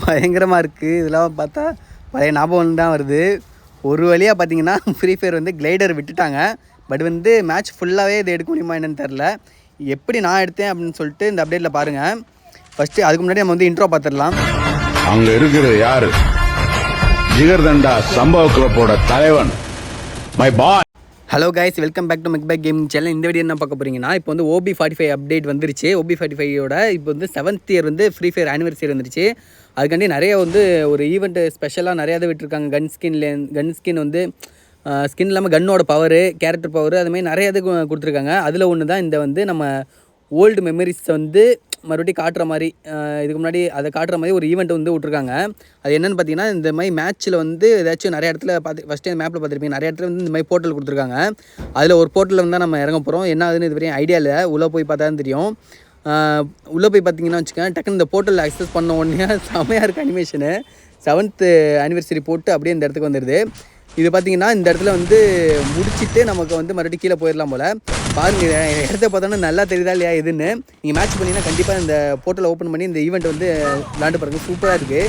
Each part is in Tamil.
பயங்கரமாக இருக்குது. இதெல்லாம் பார்த்தா பழைய ஞாபகம் தான் வருது. ஒரு வழியாக பார்த்தீங்கன்னா ஃப்ரீ ஃபயர் வந்து கிளைடர் விட்டுட்டாங்க. பட் வந்து மேட்ச் ஃபுல்லாகவே இது எடுக்க முடியுமா என்னன்னு தெரில. எப்படி நான் எடுத்தேன் அப்படின்னு சொல்லிட்டு இந்த அப்டேட்டில் பாருங்கள். ஃபஸ்ட்டு அதுக்கு முன்னாடி நம்ம வந்து இன்ட்ரோ பார்த்துடலாம். அங்கே இருக்கிற யார்? ஜிகர்தண்டா சம்பவ கிளப்போட தலைவன் my boy. Hello guys, welcome back to Mcback gaming channel. இந்த வீடியோ என்ன பார்க்க போகிறீங்கன்னா, இப்போ வந்து OB45 அப்டேட் வந்துருச்சு. OB45யோட இப்போ வந்து 7th இயர் வந்து ஃப்ரீ ஃபயர் ஆனிவர்சரி வந்துருச்சு. அதுக்காண்டி நிறைய வந்து ஒரு ஈவெண்ட் ஸ்பெஷலாக நிறையா இதை விட்டுருக்காங்க. கன் ஸ்கின் வந்து ஸ்கின் இல்லாமல் கன்னோட பவரு, கேரக்டர் பவரு, அதுமாதிரி நிறைய இது கொடுத்துருக்காங்க. அதில் ஒன்று தான் இந்த வந்து நம்ம ஓல்டு மெமரிஸ் வந்து மறுபடியும் காட்டுற மாதிரி, இதுக்கு முன்னாடி அதை காட்டுற மாதிரி ஒரு ஈவெண்ட் வந்து விட்ருக்காங்க. அது என்னென்னு பார்த்தீங்கன்னா, இந்த மாதிரி மேட்ச்சில் வந்து ஏதாச்சும் நிறைய இடத்துல ஃபஸ்ட்டு மேப்பில் பார்த்துருப்பீங்க, நிறைய இடத்துல வந்து இந்த மாதிரி போர்ட்டல் கொடுத்துருக்காங்க. அதில் ஒரு போர்ட்டலில் வந்து நம்ம இறங்க போகிறோம். என்ன ஆகுதுன்னு இது வரையும் ஐடியா இல்லை. உள்ளே போய் பார்த்தா தான் தெரியும். உள்ளே போய் பார்த்தீங்கன்னா வச்சுக்கோங்க, டக்குன்னு இந்த போர்ட்டலில் அக்சஸ் பண்ண உடனே செமையாக இருக்குது அனிமேஷனு. 7th ஆனிவர்சரி போட்டு அப்படியே இந்த இடத்துக்கு வந்துடுது. இது பார்த்திங்கன்னா இந்த இடத்துல வந்து முடிச்சுட்டு நமக்கு வந்து மறுபடியும் கீழே போயிடலாம் போல். பாருங்கள், இடத்த பார்த்தோன்னா நல்லா தெரியுதா இல்லையா எதுன்னு. நீங்கள் மேட்ச் பண்ணிங்கன்னா கண்டிப்பாக இந்த போர்ட்டலை ஓப்பன் பண்ணி இந்த ஈவெண்ட் வந்து விளாண்டு பாருங்கள். சூப்பராக இருக்குது.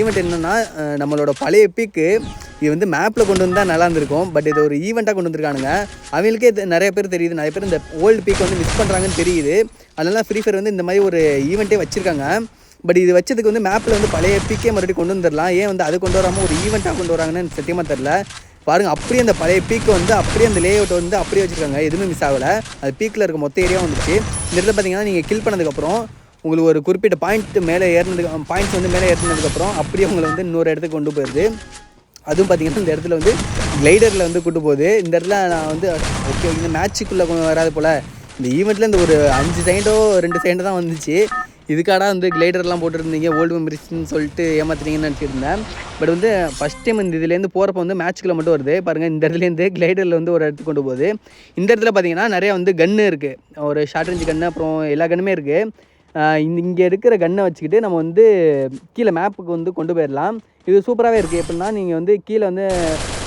ஈவெண்ட் என்னென்னா, நம்மளோட பழைய பீக்கு இது வந்து மேப்பில் கொண்டு வந்தால் நல்லா இருந்திருக்கும். பட் இது ஒரு ஈவெண்ட்டாக கொண்டு வந்திருக்கானுங்க. அவங்களுக்கே நிறைய பேர் தெரியுது, நிறைய பேர் இந்த ஓல்டு பீக் வந்து மிஸ் பண்ணுறாங்கன்னு தெரியுது. அதனால ஃப்ரீ ஃபயர் வந்து இந்த மாதிரி ஒரு ஈவெண்ட்டே வச்சுருக்காங்க. பட் இது வச்சதுக்கு வந்து மேப்பில் வந்து பழைய பீக்கே மறுபடியும் கொண்டு வந்துடலாம். ஏன் வந்து அதை கொண்டு வராமல் ஒரு ஈவெண்ட்டாக கொண்டு வராங்கன்னு சத்தியமாக தெரில. பாருங்கள், அப்படியே அந்த பழைய பீக்கை வந்து அப்படியே அந்த லே அவுட்டை வந்து அப்படியே வச்சுருக்காங்க. எதுவுமே மிஸ் ஆகலை. அது பீக்கில் இருக்க மொத்த ஏரியா வந்துச்சு. இந்த இடத்துல பார்த்தீங்கன்னா, நீங்கள் கில் பண்ணதுக்கப்புறம் உங்களுக்கு ஒரு குறிப்பிட்ட பாயிண்ட்டு மேலே ஏறினதுக்கு பாயிண்ட்ஸ் வந்து மேலே ஏறினதுக்கப்புறம் அப்படியே உங்களை வந்து இன்னொரு இடத்துக்கு கொண்டு போயிடுது. அதுவும் பார்த்திங்கன்னா இந்த இடத்துல வந்து கிளைடரில் வந்து கூட்டு போகுது. இந்த இடத்துல நான் வந்து ஓகே, இந்த மேட்ச்சுக்குள்ளே வராது போல். இந்த ஈவெண்ட்டில் இந்த ஒரு 5 செகண்டோ 2 செகண்டோ தான் வந்துச்சு. இதுக்காடா வந்து கிளைடர்லாம் போட்டுருந்தீங்க ஓல்டு மெமரிஸ்ன்னு சொல்லிட்டு ஏமாத்துறீங்கன்னு நினச்சிருந்தேன். பட் வந்து ஃபஸ்ட் டைம் இந்த இதுலேருந்து போகிறப்ப வந்து மேட்ச்சுக்குள்ளே மட்டும் வருது. பாருங்கள், இந்த இடத்துலேருந்து கிளைடரில் வந்து ஒரு இடத்துக்கு கொண்டு போகுது. இந்த இடத்துல பார்த்தீங்கன்னா நிறையா வந்து கன்று இருக்குது. ஒரு ஷார்ட் ரேஞ்ச் கன்று, அப்புறம் எல்லா கன்னுமே இருக்குது. இங்கே இருக்கிற கன்னை வச்சுக்கிட்டு நம்ம வந்து கீழே மேப்புக்கு வந்து கொண்டு போயிடலாம். இது சூப்பராகவே இருக்குது. எப்படின்னா, நீங்கள் வந்து கீழே வந்து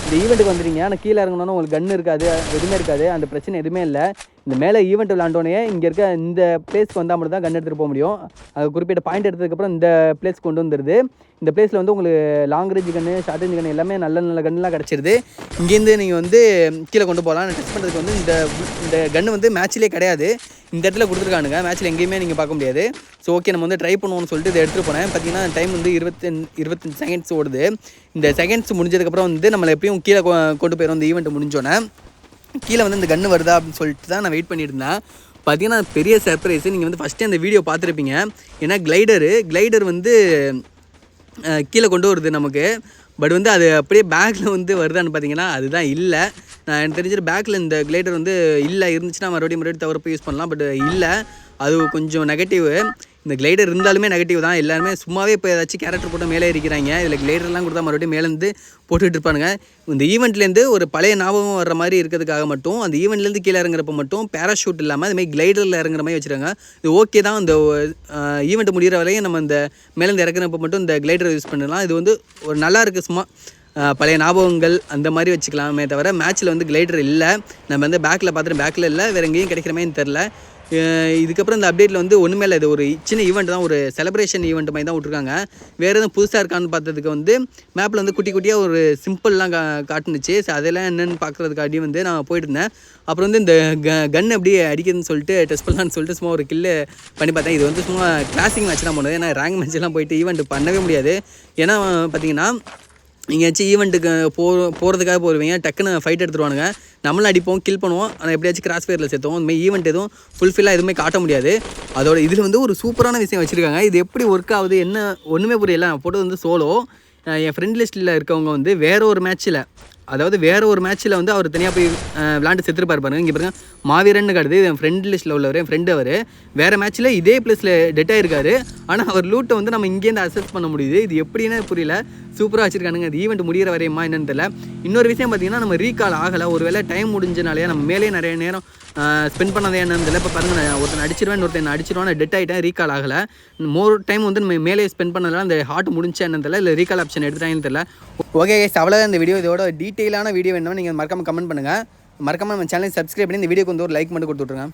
இந்த ஈவெண்ட்டுக்கு வந்துடுங்க. ஆனால் கீழே இறங்கணுன்னா உங்களுக்கு கன்று இருக்காது, எதுவுமே இருக்காது. அந்த பிரச்சனை எதுவுமே இல்லை. இந்த மேலே ஈவெண்ட் விளாண்டோன்னே இங்கே இருக்க இந்த பிளேஸ்க்கு வந்தால் மட்டும் தான் கன் எடுத்துகிட்டு போக முடியும். அது குறிப்பிட்ட பாயிண்ட் எடுத்ததுக்கப்புறம் இந்த பிளேஸ் கொண்டு வந்துடுது. இந்த பிளேஸில் வந்து உங்களுக்கு லாங் ரேஞ்ச் கன்று, ஷார்ட் ரேஞ்ச் கன்று எல்லாமே நல்ல நல்ல கன்னுலாம் கிடச்சிருது. இங்கேருந்து நீங்கள் வந்து கீழே கொண்டு போகலாம். டெஸ்ட் பண்ணுறதுக்கு வந்து இந்த கன்று வந்து மேட்ச்லேயே கிடையாது. இந்த இடத்துல கொடுத்துருக்கானுங்க. மேட்ச்சில் எங்கேயுமே நீங்கள் பார்க்க முடியாது. ஸோ ஓகே, நம்ம வந்து ட்ரை பண்ணுவோம்னு சொல்லிட்டு இதை எடுத்துகிட்டு போனேன். பார்த்தீங்கன்னா டைம் வந்து 25 செகண்ட்ஸ் ஓடுது. இந்த செகண்ட்ஸ் முடிஞ்சதுக்கப்புறம் வந்து நம்மளை எப்படியும் கீழே கொண்டு போயிடும். இந்த ஈவெண்ட் முடிஞ்சோன்னே கீழே வந்து இந்த கன்று வருதா அப்படின்னு சொல்லிட்டு தான் நான் வெயிட் பண்ணியிருந்தேன். பார்த்தீங்கன்னா பெரிய சர்ப்ரைஸு. நீங்கள் வந்து ஃபஸ்ட்டே அந்த வீடியோ பார்த்துருப்பீங்க. ஏன்னா கிளைடர் வந்து கீழே கொண்டு வருது நமக்கு. பட் வந்து அது அப்படியே பேக்கில் வந்து வருதான்னு பார்த்தீங்கன்னா அதுதான் இல்லை. நான் எனக்கு தெரிஞ்சிட்டு பேக்கில் இந்த கிளைடர் வந்து இல்லை. இருந்துச்சுன்னா மறுபடியும் தவிர யூஸ் பண்ணலாம். பட் இல்லை, அது கொஞ்சம் நெகட்டிவ். இந்த கிளைடர் இருந்தாலுமே நெகட்டிவ் தான். எல்லாருமே சும்மாவே இப்போ ஏதாச்சும் கேரக்டர் போட்டு மேலே இருக்கிறாங்க. இதில் கிளைடர்லாம் கொடுத்தா மறுபடியும் மேலேருந்து போட்டுக்கிட்டு இருப்பானுங்க. இந்த ஈவெண்ட்லேருந்து ஒரு பழைய ஞாபகம் வர்ற மாதிரி இருக்கிறதுக்காக மட்டும் அந்த ஈவெண்ட்லேருந்து கீழே இறங்குறப்ப மட்டும் பேராஷூட் இல்லாமல் அதுமாதிரி கிளைடரில் இறங்குற மாதிரி வச்சுருக்காங்க. இது ஓகே தான். இந்த ஈவெண்ட் முடிகிற வரையும் நம்ம இந்த மேலேருந்து இறங்குறப்ப மட்டும் இந்த கிளைடரை யூஸ் பண்ணலாம். இது வந்து ஒரு நல்லா இருக்குது. சும்மா பழைய ஞாபகங்கள் அந்த மாதிரி வச்சுக்கலாமே தவிர மேட்ச்சில் வந்து கிளைடர் இல்லை. நம்ம வந்து பேக்கில் பார்த்துட்டு பேக்கில் இல்லை, வேறு எங்கேயும் கிடைக்கிற மாதிரி தெரில. இதுக்கப்புறம் இந்த அப்டேட்டில் வந்து ஒன்றுமே இல்லை. இது ஒரு சின்ன ஈவெண்ட் தான், ஒரு செலிப்ரேஷன் ஈவெண்ட் மாதிரி தான் விட்ருக்காங்க. வேறு எதுவும் புதுசாக இருக்கான்னு பார்த்ததுக்கு வந்து மேப்பில் வந்து குட்டி குட்டியாக ஒரு சிம்பிள்லாம் காட்டுனுச்சு. ஸோ அதெல்லாம் என்னென்னு பார்க்குறதுக்காண்டி வந்து நான் போயிட்டு இருந்தேன். அப்புறம் வந்து இந்த கன் அப்படியே அடிக்கிறதுன்னு சொல்லிட்டு டெஸ்ட் பண்ணலான்னு சொல்லிட்டு சும்மா ஒரு கில்லு பண்ணி பார்த்தேன். இது வந்து சும்மா கிளாசிக் மேட்ச் தான் போனது. ஏன்னா ரேங்க் மேட்ச்லாம் போயிட்டு ஈவெண்ட் பண்ணவே முடியாது. ஏன்னா பார்த்தீங்கன்னா எங்கேயாச்சும் ஈவெண்ட்டுக்கு போகிறதுக்காக போடுவீங்க, டக்குன்னு ஃபைட் எடுத்துருவானுங்க. நம்மளும் அடிப்போம், கில் பண்ணுவோம். ஆனால் எப்படியாச்சும் கிராஸ் ஃபயரில் சேர்த்தோம். இந்தமாதிரி ஈவெண்ட் எதுவும் ஃபுல்ஃபில்லாக எதுவுமே காட்ட முடியாது. அதோட இதில் வந்து ஒரு சூப்பரான விஷயம் வச்சுருக்காங்க. இது எப்படி ஒர்க் ஆகுது என்ன ஒன்றுமே புரியல. நான் போட்டது வந்து சோலோ. என் ஃப்ரெண்ட் லிஸ்ட்டில் இருக்கவங்க வந்து வேறு ஒரு மேட்ச்சில் வந்து அவர் தனியாக போய் விளாண்டு செத்துருப்பார் பாருங்க. இங்கே பாருங்க, மாவீரன்னு காட்டுது. என் ஃப்ரெண்ட் லிஸ்ட்டில் உள்ளவர், என் ஃப்ரெண்டு அவர் வேறு மேட்ச்சில் இதே பிளேஸில் டெட் ஆகிருக்காரு. ஆனால் அவர் லூட்டை வந்து நம்ம இங்கேருந்து அக்சஸ் பண்ண முடியுது. இது எப்படின்னு புரியல. சூப்பராக வச்சுருக்கானுங்க. அது ஈவெண்ட் முடிகிற வரையுமா என்னன்னு தெரியல. இன்னொரு விஷயம் பார்த்தீங்கன்னா, நம்ம ரீகால் ஆகலை. ஒரு வேளை டைம் முடிஞ்சனாலே நம்ம மேலே நிறைய நேரம் ஸ்பெண்ட் பண்ணதே என்னன்னு தெரியல. இப்போ பாருங்கள், நான் ஒருத்தன் அடிச்சிருவேன், டெட் ஆகிட்டேன், ரீகால் ஆகலை. மோர் டைம் வந்து நம்ம மேலே ஸ்பெண்ட் பண்ணதால அந்த ஹார்ட் முடிஞ்சா என்னன்னு தெரியல, இல்லை ரீகால் ஆப்ஷன் எடுத்துட்டாங்கன்னு தெரியல. ஓகே கைஸ், அவ்வளோதான் இந்த வீடியோ. இதோட டீட்டெயிலான வீடியோ வேணும்னா நீங்கள் மறக்காமல் கமெண்ட் பண்ணுங்கள். மறக்காமல் நம்ம சேனலை சப்ஸ்கிரைப் பண்ணி இந்த வீடியோக்கு வந்து ஒரு லைக் மட்டும் கொடுத்துட்ருங்க.